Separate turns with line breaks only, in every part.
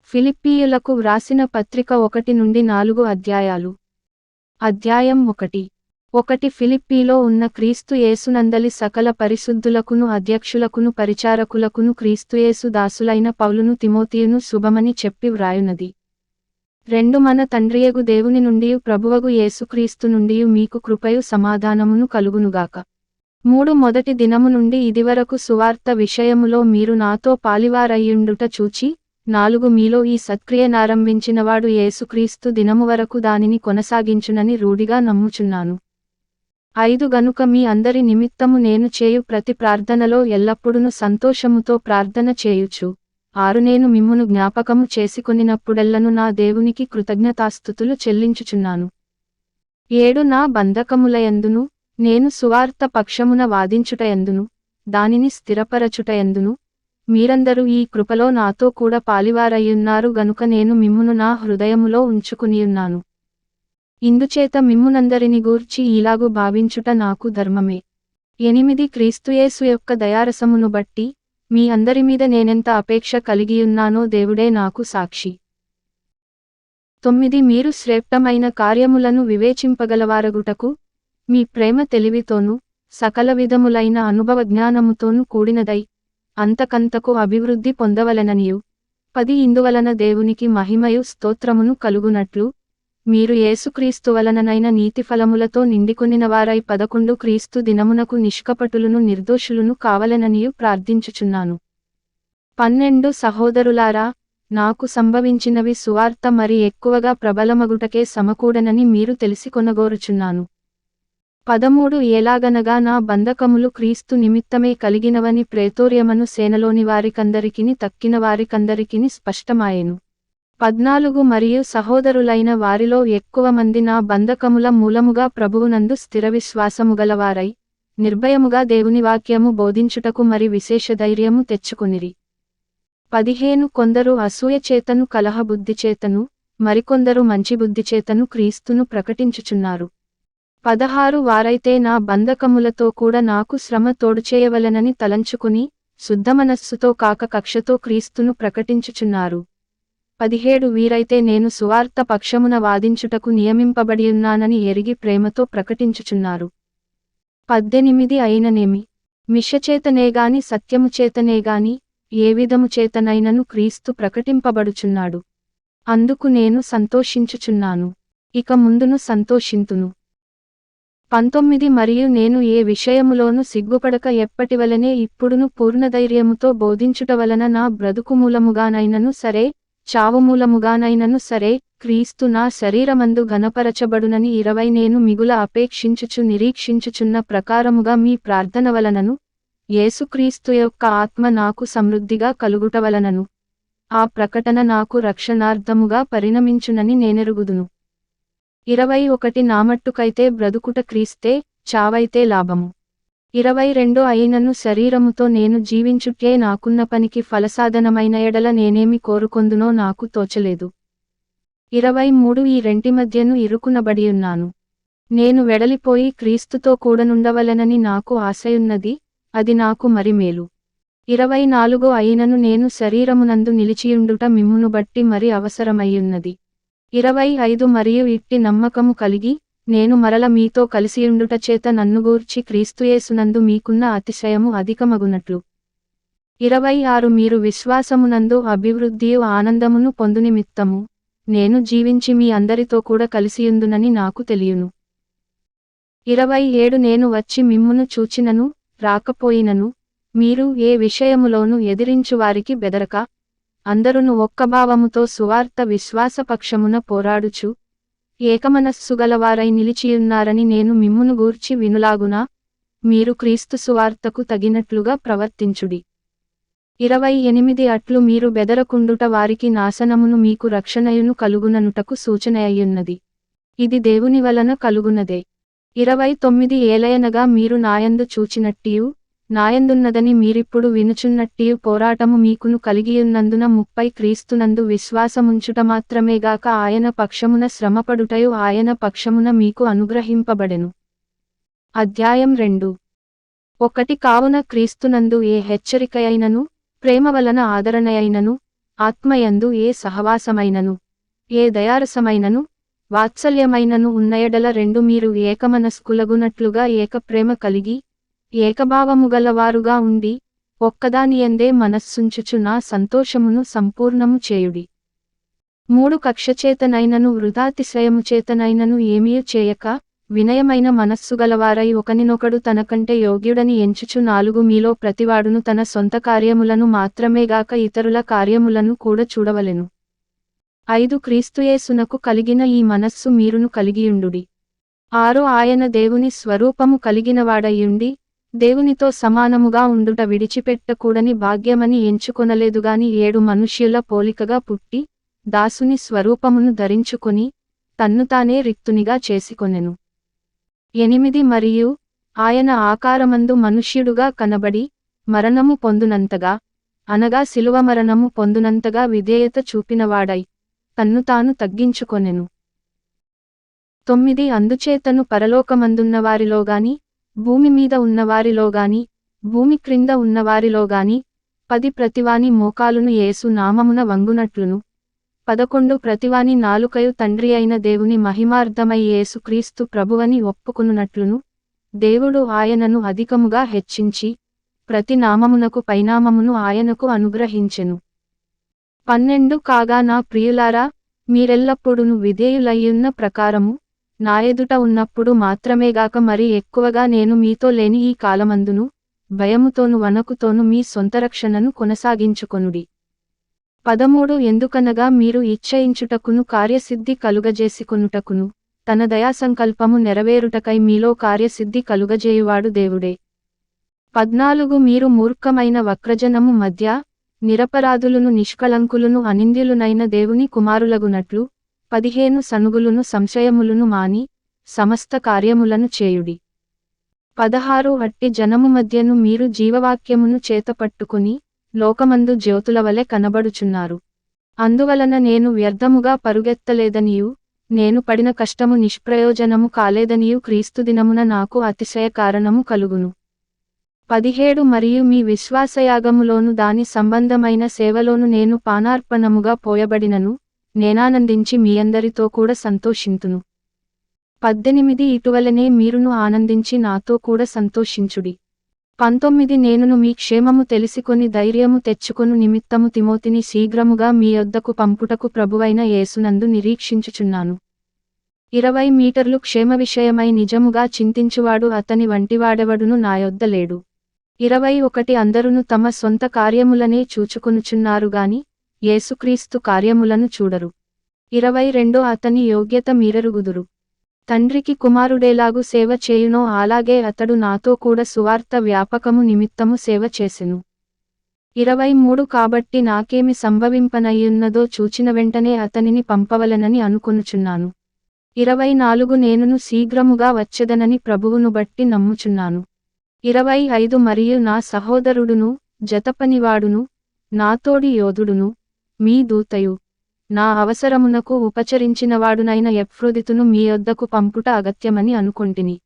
ఫిలిప్పీయులకు వ్రాసిన పత్రిక 1 నుండి 4 అధ్యాయాలు. అధ్యాయం 1. ఫిలిప్పీలో ఉన్న క్రీస్తు యేసునందలి సకల పరిశుద్ధులకును అధ్యక్షులకును పరిచారకులకును క్రీస్తుయేసు దాసులైన పౌలును తిమోతియును శుభమని చెప్పి వ్రాయునది. 2 మన తండ్రియగు దేవుని నుండియు ప్రభువగు యేసుక్రీస్తు నుండియు మీకు కృపయు సమాధానమును కలుగునుగాక. 3 మొదటి దినము నుండి ఇదివరకు సువార్త విషయములో మీరు నాతో పాలివారయ్యుండుట చూచి, 4 మీలో ఈ సత్క్రియనారంభించినవాడు యేసుక్రీస్తు దినము వరకు దానిని కొనసాగించునని రూఢిగా నమ్ముచున్నాను. 5 గనుక మీ అందరి నిమిత్తము నేను చేయు ప్రతి ప్రార్థనలో ఎల్లప్పుడును సంతోషముతో ప్రార్థన చేయుచు, 6 నేను మిమ్మును జ్ఞాపకము చేసుకొనినప్పుడెల్లను నా దేవునికి కృతజ్ఞతాస్తుతులు చెల్లించుచున్నాను. 7 నా బంధకములయందును, నేను సువార్త పక్షమున వాదించుటయందును, దానిని స్థిరపరచుటయందును, మీరందరూ ఈ కృపలో నాతో కూడా పాలివారయ్యున్నారు గనుక నేను మిమ్మును నా హృదయములో ఉంచుకునియున్నాను. ఇందుచేత మిమ్మునందరిని గూర్చి ఈలాగు భావించుట నాకు ధర్మమే. 8 క్రీస్తుయేసు యొక్క దయారసమును బట్టి, మీ అందరి మీద నేనెంత అపేక్ష కలిగియున్నానో దేవుడే నాకు సాక్షి. 9 మీరు శ్రేష్టమైన కార్యములను వివేచింపగలవారగుటకు, మీ ప్రేమ తెలివితోనూ, సకల విధములైన అనుభవ జ్ఞానముతోనూ కూడినదై, అంతకంతకు అభివృద్ధి పొందవలెననియు, 10 ఇందువలన దేవునికి మహిమయు స్తోత్రమును కలుగునట్లు, మీరు యేసుక్రీస్తు వలననైన నీతిఫలములతో నిండికొనినవారై 11 క్రీస్తు దినమునకు నిష్కపటులును నిర్దోషులును కావలెననియు ప్రార్థించుచున్నాను. 12 సహోదరులారా, నాకు సంభవించినవి సువార్త మరి ఎక్కువగా ప్రబలమగుటకే సమకూడనని మీరు తెలిసికొనగోరుచున్నాను. 13 ఎలాగనగా నా బంధకములు క్రీస్తు నిమిత్తమే కలిగినవని ప్రేతోర్యమను సేనలోని వారికందరికిని తక్కిన వారికందరికిని స్పష్టమాయెను. 14 మరియు సహోదరులైన వారిలో ఎక్కువ మంది నా బంధకముల మూలముగా ప్రభువునందు స్థిరవిశ్వాసముగలవారై, నిర్భయముగా దేవుని వాక్యము బోధించుటకు మరి విశేష ధైర్యము తెచ్చుకొనిరి. 15 కొందరు అసూయచేతను కలహబుద్ధిచేతను, మరికొందరు మంచి బుద్ధిచేతను క్రీస్తును ప్రకటించుచున్నారు. 16 వారైతే నా బంధకములతో కూడా నాకు శ్రమ తోడుచేయవలెనని తలంచుకుని, శుద్ధమనస్సుతో కాక కక్షతో క్రీస్తును ప్రకటించుచున్నారు. 17 వీరైతే నేను సువార్త పక్షమున వాదించుటకు నియమింపబడియున్నానని ఎరిగి ప్రేమతో ప్రకటించుచున్నారు. 18 అయిననేమి, మిషచేతనేగాని సత్యముచేతనేగాని, ఏ విధముచేతనైనను క్రీస్తు ప్రకటింపబడుచున్నాడు. అందుకు నేను సంతోషించుచున్నాను, ఇక ముందును సంతోషింతును. 19 మరియు నేను ఏ విషయములోను సిగ్గుపడక ఎప్పటివలనే ఇప్పుడును పూర్ణధైర్యముతో బోధించుట వలన నా బ్రతుకు మూలముగానైనను సరే, చావు మూలముగానైనను సరే, క్రీస్తు నా శరీరమందు ఘనపరచబడునని 20 నేను మిగుల అపేక్షించుచు నిరీక్షించుచున్న ప్రకారముగా మీ ప్రార్థన వలనను, యేసుక్రీస్తు యొక్క ఆత్మ నాకు సమృద్ధిగా కలుగుట వలనను, ఆ ప్రకటన నాకు రక్షణార్థముగా పరిణమించునని నేనెరుగుదును. 21 నామట్టుకైతే బ్రతుకుట క్రీస్తే, చావైతే లాభము. 22 అయినను శరీరముతో నేను జీవించుటే నాకున్న పనికి ఫలసాధనమైన ఎడల నేనేమి కోరుకొందునో నాకు తోచలేదు. 23 ఈ రెంటి మధ్యను ఇరుకునబడియున్నాను. నేను వెడలిపోయి క్రీస్తుతో కూడనుండవలెనని నాకు ఆశయున్నది, అది నాకు మరి మేలు. 24 అయినను నేను శరీరమునందు నిలిచియుండుట మిమ్మును బట్టి మరి అవసరమయ్యున్నది. 25 మరియు ఇట్టి నమ్మకము కలిగి, నేను మరల మీతో కలిసియుండుట చేత నన్నుగూర్చి క్రీస్తుయేసునందు మీకున్న అతిశయము అధికమగునట్లు. 26 మీరు విశ్వాసమునందు అభివృద్ధియు ఆనందమును పొందునిమిత్తము, నేను జీవించి మీ అందరితో కూడా కలిసియుందునని నాకు తెలియును. 27 నేను వచ్చి మిమ్మును చూచినను, రాకపోయినను, మీరు ఏ విషయములోనూ ఎదిరించువారికి బెదరక, అందరును ఒక్కభావముతో సువార్త విశ్వాసపక్షమున పోరాడుచు, ఏకమనస్సుగలవారై నిలిచియున్నారని నేను మిమ్మును గూర్చి వినులాగునా, మీరు క్రీస్తు సువార్తకు తగినట్లుగా ప్రవర్తించుడి. 28 అట్లు మీరు బెదరకుండుట వారికి నాశనమును మీకు రక్షణయును కలుగుననుటకు సూచనయయ్యున్నది. ఇది దేవుని వలన కలుగునదే. 29 ఏలయనగా మీరు నాయందు చూచినట్టియు, నాయందున్నదని మీరిప్పుడు వినుచున్నట్టియు పోరాటము మీకును కలిగియున్నందున 30 క్రీస్తునందు విశ్వాసముంచుట మాత్రమేగాక ఆయన పక్షమున శ్రమపడుటయు ఆయన పక్షమున మీకు అనుగ్రహింపబడెను. అధ్యాయం 2. 1 కావున క్రీస్తునందు ఏ హెచ్చరికయైనను, ప్రేమ వలన ఆదరణయైనను, ఆత్మయందు ఏ సహవాసమైనను ఏ దయారసమైనను వాత్సల్యమైనను ఉన్నయెడల రెండు మీరు ఏకమనస్కులగునట్లుగా ఏకప్రేమ కలిగి ఏకభావముగలవారుగా ఉండి ఒక్కదానియందే మనస్సుంచుచు నా సంతోషమును సంపూర్ణము చేయుడి. 3 కక్షచేతనైనను వృథాతిశయముచేతనైనను ఏమీయు చేయక వినయమైన మనస్సుగలవారై ఒకనినొకడు తనకంటే యోగ్యుడని ఎంచుచు 4 మీలో ప్రతివాడును తన సొంత కార్యములను మాత్రమేగాక ఇతరుల కార్యములను కూడా చూడవలెను. 5 క్రీస్తుయేసునకు కలిగిన ఈ మనస్సు మీరును కలిగియుండుడి. 6 ఆయన దేవుని స్వరూపము కలిగినవాడయుండి దేవునితో సమానముగా ఉండుట విడిచిపెట్టకూడని భాగ్యమని ఎంచుకొనలేదుగాని 7 మనుష్యుల పోలికగా పుట్టి దాసుని స్వరూపమును ధరించుకొని తన్ను తానే రిక్తునిగా చేసికొనెను. 8 మరియు ఆయన ఆకారమందు మనుష్యుడుగా కనబడి మరణము పొందునంతగా అనగా శిలువ మరణము పొందునంతగా విధేయత చూపినవాడై తన్ను తాను తగ్గించుకొనెను. 9 అందుచేతను పరలోకమందున్నవారిలోగాని భూమి మీద ఉన్నవారిలోగాని భూమి క్రింద ఉన్నవారిలోగాని 10 ప్రతివాని మోకాలును యేసు నామమున వంగునట్లును 11 ప్రతివాని నాలుకయు తండ్రి అయిన దేవుని మహిమార్థమై యేసుక్రీస్తు ప్రభువని ఒప్పుకొనునట్లును దేవుడు ఆయనను అధికముగా హెచ్చించి ప్రతి నామమునకు పైనామమును ఆయనకు అనుగ్రహించెను. 12 కాగా నా ప్రియులారా మీరెల్లప్పుడూ విధేయులయ్యున్న ప్రకారము నా ఎదుట ఉన్నప్పుడు మాత్రమేగాక మరి ఎక్కువగా నేను మీతో లేని ఈ కాలమందును భయముతోను వణకుతోను మీ సొంత రక్షణను కొనసాగించుకొనుడి. 13 ఎందుకనగా మీరు ఇచ్చయించుటకును కార్యసిద్ధి కలుగజేసికొనుటకును తన దయాసంకల్పము నెరవేరుటకై మీలో కార్యసిద్ధి కలుగజేయువాడు దేవుడే. 14 మీరు మూర్ఖమైన వక్రజనము మధ్య నిరపరాధులును నిష్కళంకులును అనింద్యులునైన దేవుని కుమారులగునట్లు 15 సనుగులును సంశయములును మాని సమస్త కార్యములను చేయుడి. 16 అట్టి జనము మధ్యను మీరు జీవవాక్యమును చేతపట్టుకుని లోకమందు జ్యోతులవలె కనబడుచున్నారు. అందువలన నేను వ్యర్థముగా పరుగెత్తలేదనియు నేను పడిన కష్టము నిష్ప్రయోజనము కాలేదనియు క్రీస్తు దినమున నాకు అతిశయ కారణము కలుగును. 17 మరియు మీ విశ్వాసయాగములోను దాని సంబంధమైన సేవలోను నేను పానార్పణముగా పోయబడినను నేనానందించి మీ అందరితో కూడా సంతోషింతును. 18 ఇటువలనే మీరును ఆనందించి నాతో కూడా సంతోషించుడి. 19 నేనును మీ క్షేమము తెలిసికొని ధైర్యము తెచ్చుకొను నిమిత్తము తిమోతిని శీఘ్రముగా మీ యొద్దకు పంపుటకు ప్రభువైన యేసునందు నిరీక్షించుచున్నాను. 20 మీటర్లు క్షేమ విషయమై నిజముగా చింతించువాడు అతని వంటివాడెవడును నా యొద్ద లేడు. 21 అందరును తమ సొంత కార్యములనే చూచుకొనుచున్నారుగాని యేసుక్రీస్తు కార్యములను చూడరు. 22 అతని యోగ్యత మీరెరుగుదురు. తండ్రికి కుమారుడేలాగు సేవ చేయునో అలాగే అతడు నాతో కూడా సువార్త వ్యాపకము నిమిత్తము సేవ చేసెను. 23 కాబట్టి నాకేమి సంభవింపనయ్యున్నదో చూచిన వెంటనే అతనిని పంపవలెనని అనుకొనుచున్నాను. 24 నేనును శీఘ్రముగా వచ్చెదనని ప్రభువును బట్టి నమ్ముచున్నాను. 25 మరియు నా సహోదరుడును జతపనివాడును నాతోడి యోధుడును మీ దూతయు నా అవసరమునకు ఉపచరించినవాడునైన ఎఫ్రోదితును మీ యొద్దకు పంపుట అగత్యమని అనుకొంటిని.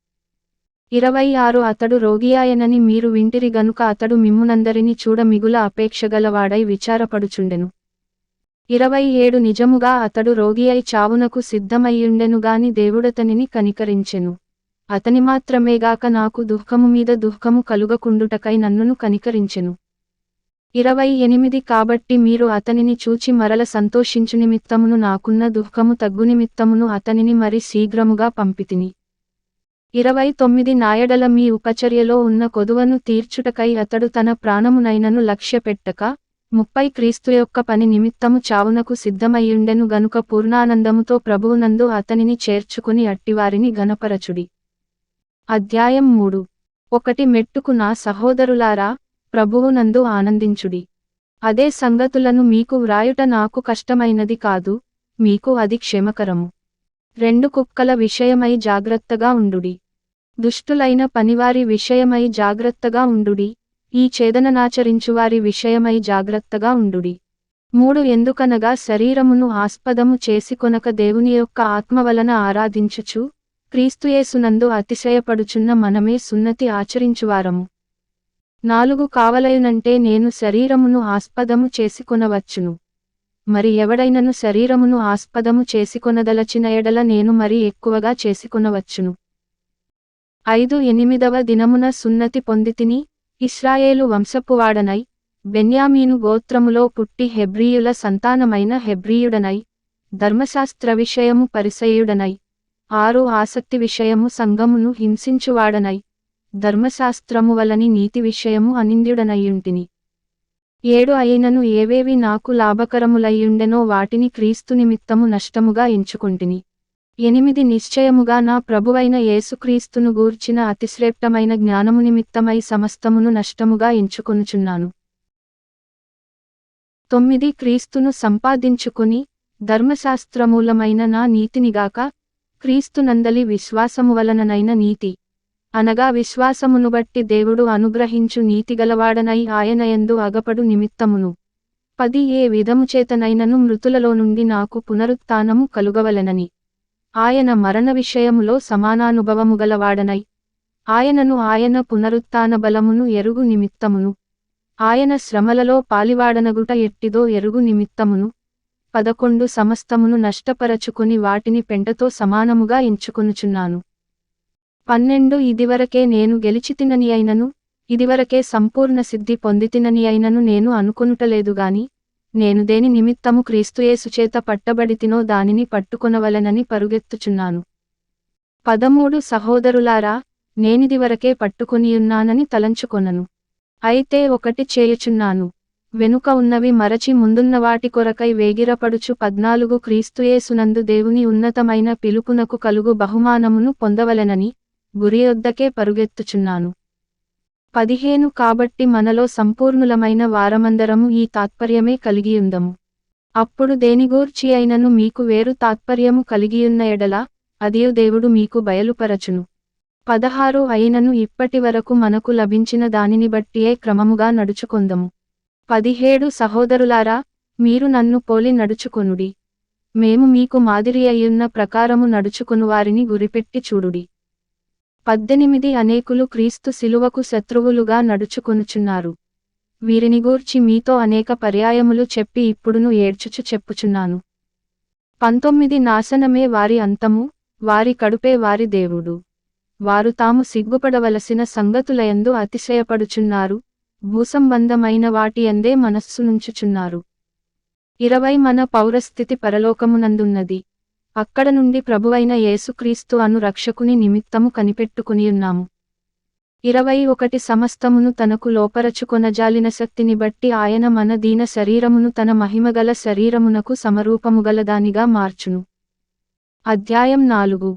26 అతడు రోగియాయనని మీరు వింటిరి గనుక అతడు మిమ్మునందరిని చూడ మిగుల అపేక్షగలవాడై విచారపడుచుండెను. 27 నిజముగా అతడు రోగియై చావునకు సిద్ధమయ్యుండెనుగాని దేవుడతనిని కనికరించెను. అతని మాత్రమేగాక నాకు దుఃఖము మీద దుఃఖము కలుగకుండుటకై నన్నును కనికరించెను. 28 కాబట్టి మీరు అతనిని చూచి మరల సంతోషించు నిమిత్తమును నాకున్న దుఃఖము తగ్గు నిమిత్తమును అతనిని మరి శీఘ్రముగా పంపితిని. 29 నాయడల మీ ఉపచర్యలో ఉన్న కొదువను తీర్చుటకై అతడు తన ప్రాణమునైనను లక్ష్యపెట్టక 30 క్రీస్తు యొక్క పని నిమిత్తము చావునకు సిద్ధమయ్యుండెను గనుక పూర్ణానందముతో ప్రభువునందు అతనిని చేర్చుకుని అట్టివారిని ఘనపరచుడి. అధ్యాయం 3 1 మెట్టుకు నా సహోదరులారా ప్రభువునందు ఆనందించుడి. అదే సంగతులను మీకు వ్రాయుట నాకు కష్టమైనది కాదు, మీకు అది క్షేమకరము. 2 కుక్కల విషయమై జాగ్రత్తగా ఉండుడి. దుష్టులైన పనివారి విషయమై జాగ్రత్తగా ఉండుడి, ఈ ఛేదననాచరించువారి విషయమై జాగ్రత్తగా ఉండుడి. 3 ఎందుకనగా శరీరమును ఆస్పదము చేసుకొనక దేవుని యొక్క ఆత్మ వలన ఆరాధించుచు క్రీస్తుయేసునందు అతిశయపడుచున్న మనమే సున్నతి ఆచరించువారము. 4 కావలయునంటే నేను శరీరమును ఆస్పదము చేసుకొనవచ్చును. మరి ఎవడైనను శరీరమును ఆస్పదము చేసుకొనదలచిన ఎడల నేను మరి ఎక్కువగా చేసుకొనవచ్చును. 8వ దినమున సున్నతి పొందితిని, ఇశ్రాయేలు వంశపువాడనై, బెన్యామీను గోత్రములో పుట్టి హెబ్రీయుల సంతానమైన హెబ్రీయుడనై, ధర్మశాస్త్ర విషయము పరిసయ్యుడనై, 6 ఆసక్తి విషయము సంఘమును హింసించువాడనై, ధర్మశాస్త్రము వలని నీతి విషయము అనింద్యుడనయ్యుంటిని. 7 అయినను ఏవేవి నాకు లాభకరములయ్యుండెనో వాటిని క్రీస్తు నిమిత్తము నష్టముగా ఎంచుకొంటిని. 8 నిశ్చయముగా నా ప్రభువైన యేసుక్రీస్తును గూర్చిన అతిశ్రేష్టమైన జ్ఞానము నిమిత్తమై సమస్తమును నష్టముగా ఎంచుకొనుచున్నాను. 9 క్రీస్తును సంపాదించుకుని, ధర్మశాస్త్రమూలమైన నా నీతినిగాక, క్రీస్తునందలి విశ్వాసము వలననైన నీతి, అనగా విశ్వాసమును బట్టి దేవుడు అనుగ్రహించు నీతిగలవాడనై ఆయనయందు అగపడు నిమిత్తమును. 10 ఏ విధముచేతనైనను మృతులలో నుండి నాకు పునరుత్థానము కలుగవలెనని, ఆయన మరణ విషయములో సమానానుభవము గలవాడనై, ఆయనను ఆయన పునరుత్థాన బలమును ఎరుగు నిమిత్తమును, ఆయన శ్రమలలో పాలివాడనగుట ఎట్టిదో ఎరుగు నిమిత్తమును, 11 సమస్తమును నష్టపరచుకొని వాటిని పెంటతో సమానముగా ఎంచుకొనుచున్నాను. 12 ఇదివరకే నేను గెలిచితినని అయినను, ఇదివరకే సంపూర్ణ సిద్ధి పొందితినని అయినను నేను అనుకొనుటలేదుగాని, నేను దేని నిమిత్తము క్రీస్తుయేసుచేత పట్టబడితినో దానిని పట్టుకొనవలెనని పరుగెత్తుచున్నాను. 13 సహోదరులారా, నేనిదివరకే పట్టుకొనియున్నానని తలంచుకొనను. అయితే ఒకటి చేయుచున్నాను, వెనుక ఉన్నవి మరచి ముందున్న వాటి కొరకై వేగిరపడుచు 14 క్రీస్తుయేసునందు దేవుని ఉన్నతమైన పిలుపునకు కలుగు బహుమానమును పొందవలెనని గురియొద్దకే పరుగెత్తుచున్నాను. 15 కాబట్టి మనలో సంపూర్ణులమైన వారమందరము ఈ తాత్పర్యమే కలిగియుందము. అప్పుడు దేనిగూర్చి అయినను మీకు వేరు తాత్పర్యము కలిగియున్న ఎడల, అదియు దేవుడు మీకు బయలుపరచును. 16 అయినను ఇప్పటివరకు మనకు లభించిన దానిని బట్టియే క్రమముగా నడుచుకొందము. 17 సహోదరులారా, మీరు నన్ను పోలి నడుచుకొనుడి. మేము మీకు మాదిరి అయ్యున్న ప్రకారము నడుచుకొనువారిని గురిపెట్టి చూడుడి. 18 అనేకులు క్రీస్తు శిలువకు శత్రువులుగా నడుచుకొనుచున్నారు. వీరిని గూర్చి మీతో అనేక పర్యాయములు చెప్పి ఇప్పుడును ఏడ్చుచు చెప్పుచున్నాను. 19 నాశనమే వారి అంతము, వారి కడుపే వారి దేవుడు. వారు తాము సిగ్గుపడవలసిన సంగతులయందు అతిశయపడుచున్నారు, భూసంబంధమైన వాటియందే మనస్సునుంచుచున్నారు. 20 మన పౌరస్థితి పరలోకమునందున్నది. అక్కడ నుండి ప్రభువైన యేసుక్రీస్తు అను రక్షకుని నిమిత్తము కనిపెట్టుకునియున్నాము. 21 సమస్తమును తనకు లోపరచుకొనజాలిన శక్తిని బట్టి ఆయన మన దీన శరీరమును తన మహిమగల శరీరమునకు సమరూపముగలదానిగా మార్చును. అధ్యాయం 4.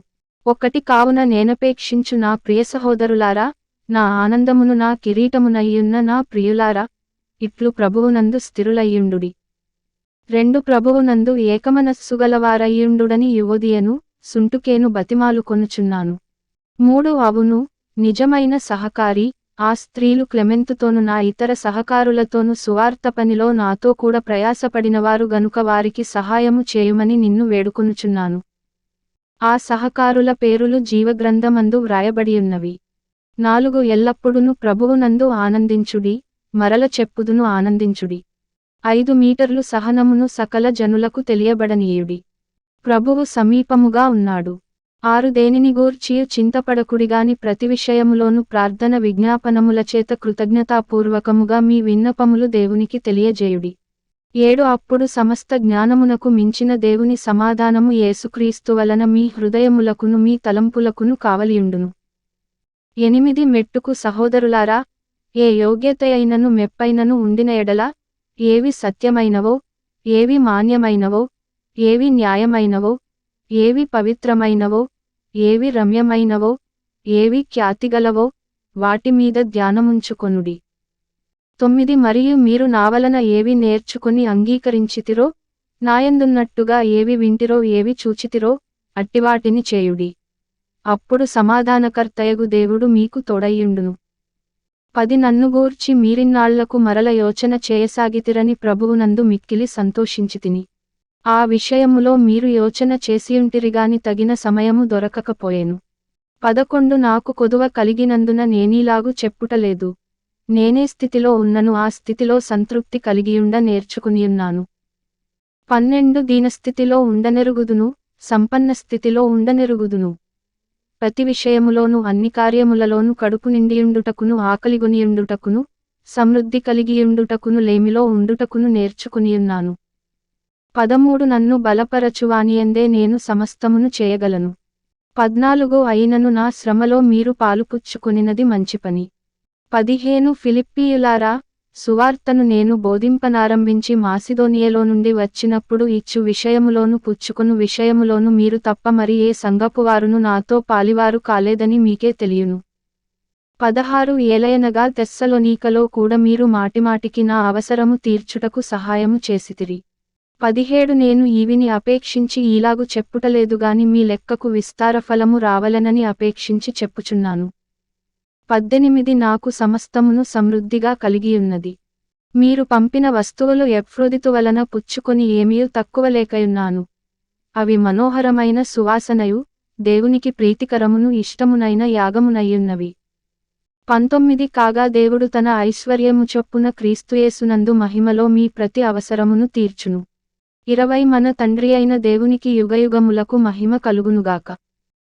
1 కావున నేనపేక్షించు నా ప్రియ సహోదరులారా, నా ఆనందమును నా కిరీటమునయ్యున్న నా ప్రియులారా, ఇట్లు ప్రభువునందు స్థిరులయ్యుండుడి. 2 ప్రభువునందు ఏకమనస్సుగలవారయ్యుండుడని యువొదియను, సుంటుకేను బతిమాలుకొనుచున్నాను. 3 అవును, నిజమైన సహకారి, ఆ స్త్రీలు క్లెమెంతుతోను నా ఇతర సహకారులతోను సువార్త పనిలో నాతో కూడా ప్రయాసపడినవారు గనుక వారికి సహాయము చేయుమని నిన్ను వేడుకొనుచున్నాను. ఆ సహకారుల పేరులు జీవగ్రంథమందు వ్రాయబడియున్నవి. 4 ఎల్లప్పుడును ప్రభువునందు ఆనందించుడి, మరల చెప్పుదును ఆనందించుడి. 5 మీటర్లు సహనమును సకల జనులకు తెలియబడనీయుడి. ప్రభువు సమీపముగా ఉన్నాడు. 6 దేనిని గూర్చియు చింతపడకుడిగాని ప్రతి విషయములోను ప్రార్థన విజ్ఞాపనములచేత కృతజ్ఞతాపూర్వకముగా మీ విన్నపములు దేవునికి తెలియజేయుడి. 7 అప్పుడు సమస్త జ్ఞానమునకు మించిన దేవుని సమాధానము యేసుక్రీస్తు వలన మీ హృదయములకును మీ తలంపులకును కావలియుండును. 8 మెట్టుకు సహోదరులారా, ఏ యోగ్యతయైనను మెప్పైనను ఉండిన ఎడల, ఏవి సత్యమైనవో, ఏవి మాన్యమైనవో, ఏవి న్యాయమైనవో, ఏవి పవిత్రమైనవో, ఏవి రమ్యమైనవో, ఏవి ఖ్యాతిగలవో, వాటి మీద ధ్యానముంచుకొనుడి. 9 మరియు మీరు నావలన ఏవి నేర్చుకుని అంగీకరించితిరో, నాయందున్నట్టుగా ఏవి వింటిరో ఏవి చూచితిరో, అట్టివాటిని చేయుడి. అప్పుడు సమాధానకర్తయగు దేవుడు మీకు తోడయ్యుండును. 10 నన్ను గూర్చి మీరిన్నాళ్లకు మరల యోచన చేయసాగితిరని ప్రభువునందు మిక్కిలి సంతోషించితిని. ఆ విషయములో మీరు యోచన చేసియుంటిరిగాని తగిన సమయము దొరకకపోయెను. 11 నాకు కొదువ కలిగినందున నేనీలాగు చెప్పుటలేదు. నేనే స్థితిలో ఉన్నను ఆ స్థితిలో సంతృప్తి కలిగియుండ నేర్చుకునియున్నాను. 12 దీనస్థితిలో ఉండనెరుగుదును, సంపన్న స్థితిలో ఉండనెరుగుదును. ప్రతి విషయములోను అన్ని కార్యములలోను కడుపు నిండియుండుటకును ఆకలిగొనియుండుటకును సమృద్ధి కలిగియుండుటకును లేమిలో ఉండుటకును నేర్చుకునియున్నాను. 13 నన్ను బలపరచువానియందే నేను సమస్తమును చేయగలను. 14 అయినను నా శ్రమలో మీరు పాలుపుచ్చుకొనినది మంచిపని. 15 ఫిలిప్పీయులారా, సువార్తను నేను బోధింపనారంభించి మాసిదోనియలో నుండి వచ్చినప్పుడు ఇచ్చు విషయములోను పుచ్చుకొను విషయములోను మీరు తప్ప మరి ఏ సంఘపువారును నాతో పాలివారు కాలేదని మీకే తెలియును. 16 ఏలయనగా తెస్సలోనీకలో కూడా మీరు మాటిమాటికి నా అవసరము తీర్చుటకు సహాయము చేసితిరి. 17 నేను ఈవిని అపేక్షించి ఈలాగు చెప్పుటలేదుగాని మీ లెక్కకు విస్తార ఫలము రావలెనని అపేక్షించి చెప్పుచున్నాను. 18 నాకు సమస్తమును సమృద్ధిగా కలిగియున్నది. మీరు పంపిన వస్తువులు ఎఫ్రోదితు వలన పుచ్చుకొని ఏమీయు తక్కువలేకయున్నాను. అవి మనోహరమైన సువాసనయు, దేవునికి ప్రీతికరమును ఇష్టమునైన యాగమునయ్యున్నవి. 19 కాగా దేవుడు తన ఐశ్వర్యము చొప్పున క్రీస్తుయేసునందు మహిమలో మీ ప్రతి అవసరమును తీర్చును. 20 మన తండ్రి అయిన దేవునికి యుగయుగములకు మహిమ కలుగునుగాక.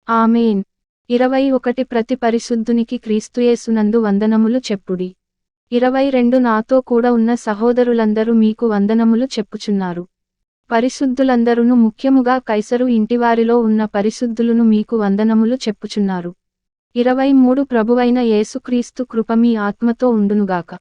ఆమేన్. 21 ప్రతి పరిశుద్ధునికి క్రీస్తుయేసునందు వందనములు చెప్పుడి. 22 నాతో కూడా ఉన్న సహోదరులందరూ మీకు వందనములు చెప్పుచున్నారు. పరిశుద్ధులందరును ముఖ్యముగా కైసరు ఇంటివారిలో ఉన్న పరిశుద్ధులను మీకు వందనములు చెప్పుచున్నారు. 23 ప్రభువైన యేసుక్రీస్తు కృప మీ ఆత్మతో ఉండునుగాక.